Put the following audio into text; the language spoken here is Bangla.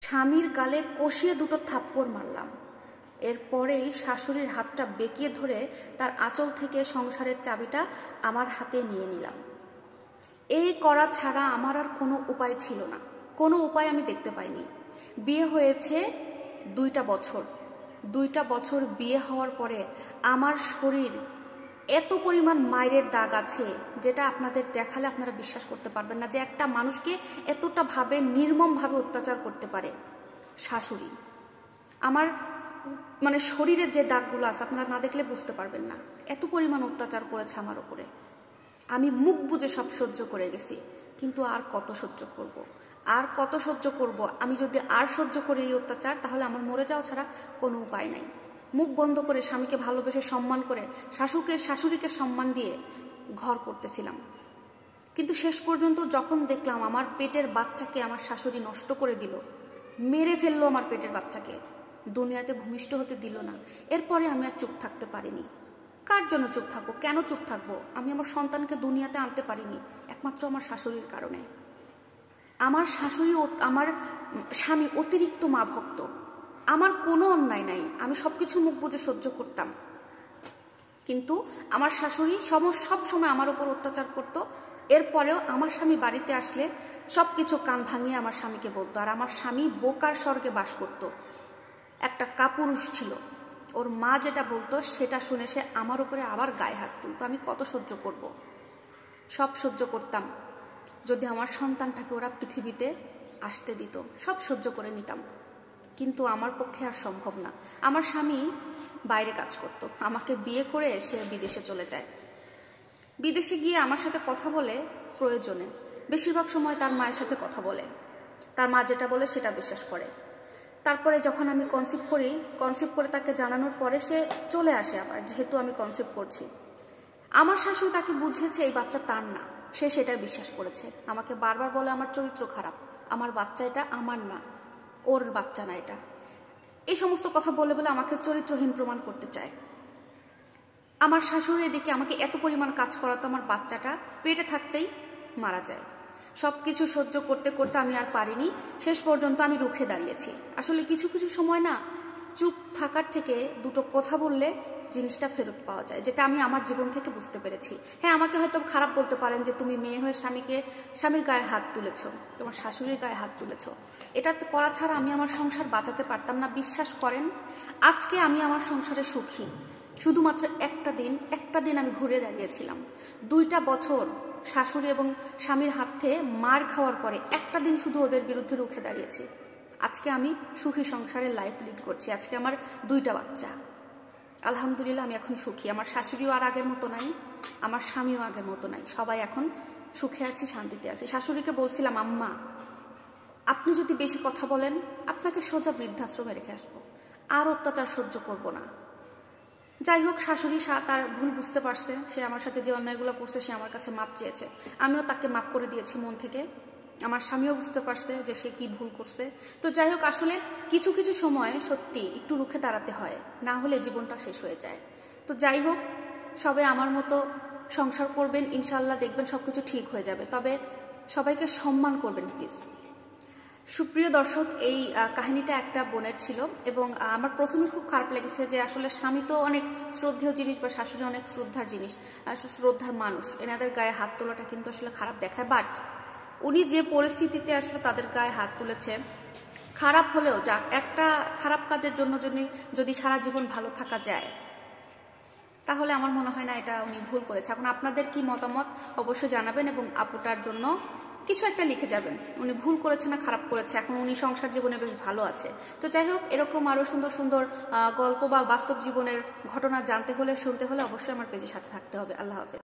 স্বামীর গালে কষিয়ে দুটো থাপ্পড় মারলাম। এরপরেই শাশুড়ির হাতটা বেঁকিয়ে ধরে তার আঁচল থেকে সংসারের চাবিটা আমার হাতে নিয়ে নিলাম। এই করা ছাড়া আমার আর কোনো উপায় ছিল না, কোনো উপায় আমি দেখতে পাইনি। বিয়ে হয়েছে 2টা বছর। 2টা বছর বিয়ে হওয়ার পরে আমার শরীর এত পরিমাণ মায়ের দাগ আছে যেটা আপনাদের দেখালে আপনারা বিশ্বাস করতে পারবেন না, যে একটা মানুষকে এতটা ভাবে নির্মমভাবে অত্যাচার করতে পারে শাশুড়ি। আমার শরীরের যে দাগগুলো আছে আপনারা না দেখলে বুঝতে পারবেন না, এত পরিমাণ অত্যাচার করেছে আমার উপরে। আমি মুখ বুজে সব সহ্য করে গেছি, কিন্তু আর কত সহ্য করব, আর কত সহ্য করব? আমি যদি আর সহ্য করি এই অত্যাচার, তাহলে আমার মরে যাওয়া ছাড়া কোনো উপায় নাই। মুখ বন্ধ করে স্বামীকে ভালোবেসে সম্মান করে শাশুড়িকে সম্মান দিয়ে ঘর করতেছিলাম। কিন্তু শেষ পর্যন্ত যখন দেখলাম আমার পেটের বাচ্চাকে আমার শাশুড়ি নষ্ট করে দিল, মেরে ফেললো আমার পেটের বাচ্চাকে, দুনিয়াতে ভূমিষ্ঠ হতে দিল না, এরপরে আমি আর চুপ থাকতে পারিনি। কার জন্য চুপ থাকবো? কেন চুপ থাকবো? আমি আমার সন্তানকে দুনিয়াতে আনতে পারিনি একমাত্র আমার শাশুড়ির কারণে। আমার শাশুড়ি আমার স্বামী অতিরিক্ত মা ভক্ত, আমার কোনো অন্যায় নাই, আমি সবকিছু মুখ বুজে সহ্য করতাম। কিন্তু আমার শাশুড়ি সব সময় আমার উপর অত্যাচার করত। এরপরেও আমার স্বামী বাড়িতে আসলে সবকিছু কান ভাঙিয়ে আমার স্বামীকে বলতো। আর আমার স্বামী বোকার স্বর্গে বাস করত, একটা কাপুরুষ ছিল। ওর মা যেটা বলতো সেটা শুনে সে আমার উপরে আবার গায়ে হাত তুলতো। আমি কত সহ্য করব? সব সহ্য করতাম। যদি আমার সন্তানটাকে ওরা পৃথিবীতে আসতে দিত, সব সহ্য করে নিতাম। কিন্তু আমার পক্ষে আর সম্ভব না। আমার স্বামী বাইরে কাজ করত, আমাকে বিয়ে করে সে বিদেশে চলে যায়। বিদেশে গিয়ে আমার সাথে কথা বলে প্রয়োজনে, বেশিরভাগ সময় তার মায়ের সাথে কথা বলে, তার মা যেটা বলে সেটা বিশ্বাস করে। তারপরে যখন আমি কনসিভ করে তাকে জানানোর পরে সে চলে আসে আবার, যেহেতু আমি কনসিভ করছি। আমার শাশুড়ি তাকে বুঝিয়েছে এই বাচ্চা তার না, সে সেটাই বিশ্বাস করেছে। আমাকে বারবার বলে আমার চরিত্র খারাপ, আমার বাচ্চা এটা আমার না, ওর বাচ্চা না এটা। এই সমস্ত কথা বলে বলে আমাকে চরিত্রহীন প্রমাণ করতে চায়। আমার শাশুড়ি এদিকে আমাকে এত পরিমাণ কাজ করাতো, আমার বাচ্চাটা পেটে থাকতেই মারা যায়। সব কিছু সহ্য করতে করতে আমি আর পারিনি, শেষ পর্যন্ত আমি রুখে দাঁড়িয়েছি। আসলে কিছু কিছু সময় না, চুপ থাকার থেকে দুটো কথা বললে জিনিসটা ফেরত পাওয়া যায়, যেটা আমি আমার জীবন থেকে বুঝতে পেরেছি। হ্যাঁ, আমাকে হয়তো খারাপ বলতে পারেন যে তুমি মেয়ে হয়ে স্বামীর গায়ে হাত তুলেছ, তোমার শাশুড়ির গায়ে হাত তুলেছ। এটা করা ছাড়া আমি আমার সংসার বাঁচাতে পারতাম না। বিশ্বাস করেন, আজকে আমি আমার সংসারে সুখী শুধুমাত্র একটা দিন আমি ঘুরে দাঁড়িয়েছিলাম। 2টা বছর শাশুড়ি এবং স্বামীর হাত থেকে মার খাওয়ার পরে একটা দিন শুধু ওদের বিরুদ্ধে রুখে দাঁড়িয়েছি। আজকে আমি সুখী সংসারের লাইফ লিড করছি। আজকে আমার 2টা বাচ্চা, আলহামদুলিল্লাহ আমি এখন সুখী। আমার শাশুড়িও আর আগের মতো নাই, আমার স্বামীও আগের মতো নাই, সবাই এখন সুখে আছি, শান্তিতে আছি। শাশুড়িকে বলছিলাম, আম্মা আপনি যদি বেশি কথা বলেন আপনাকে সোজা বৃদ্ধাশ্রমে রেখে আসবো, আর অত্যাচার সহ্য করব না। যাই হোক, শাশুড়ি তার ভুল বুঝতে পারছে, সে আমার সাথে যে অন্যায়গুলো করছে সে আমার কাছে মাপ চেয়েছে, আমিও তাকে মাপ করে দিয়েছি মন থেকে। আমার স্বামীও বুঝতে পারছে যে সে কি ভুল করছে। তো যাই হোক, আসলে কিছু কিছু সময় সত্যি একটু রুখে দাঁড়াতে হয়, না হলে জীবনটা শেষ হয়ে যায়। তো যাই হোক, সবাই আমার মতো সংসার করবেন, ইনশাল্লাহ দেখবেন সবকিছু ঠিক হয়ে যাবে। তবে সবাইকে সম্মান করবেন প্লিজ। সুপ্রিয় দর্শক, এই কাহিনীটা একটা বোনের ছিল এবং আমার প্রথমে খুব খারাপ লেগেছে যে আসলে স্বামী তো অনেক শ্রদ্ধেয় জিনিস বা শাশুড়ি অনেক শ্রদ্ধার জিনিস, শ্রদ্ধার মানুষ, এনাদের গায়ে হাত তোলাটা কিন্তু আসলে খারাপ দেখায়। বাট উনি যে পরিস্থিতিতে আসলে তাদের গায়ে হাত তুলেছে, খারাপ হলেও যাক, একটা খারাপ কাজের জন্য যদি সারা জীবন ভালো থাকা যায়, তাহলে আমার মনে হয় না এটা উনি ভুল করেছে। এখন আপনাদের কি মতামত অবশ্যই জানাবেন এবং আপুটার জন্য কিছু একটা লিখে যাবেন, উনি ভুল করেছে না খারাপ করেছে, এখন উনি সংসার জীবনে বেশ ভালো আছে। তো যাই হোক, এরকম আরো সুন্দর সুন্দর গল্প বা বাস্তব জীবনের ঘটনা জানতে হলে, শুনতে হলে অবশ্যই আমার পেজের সাথে থাকতে হবে। আল্লাহ হাফেজ।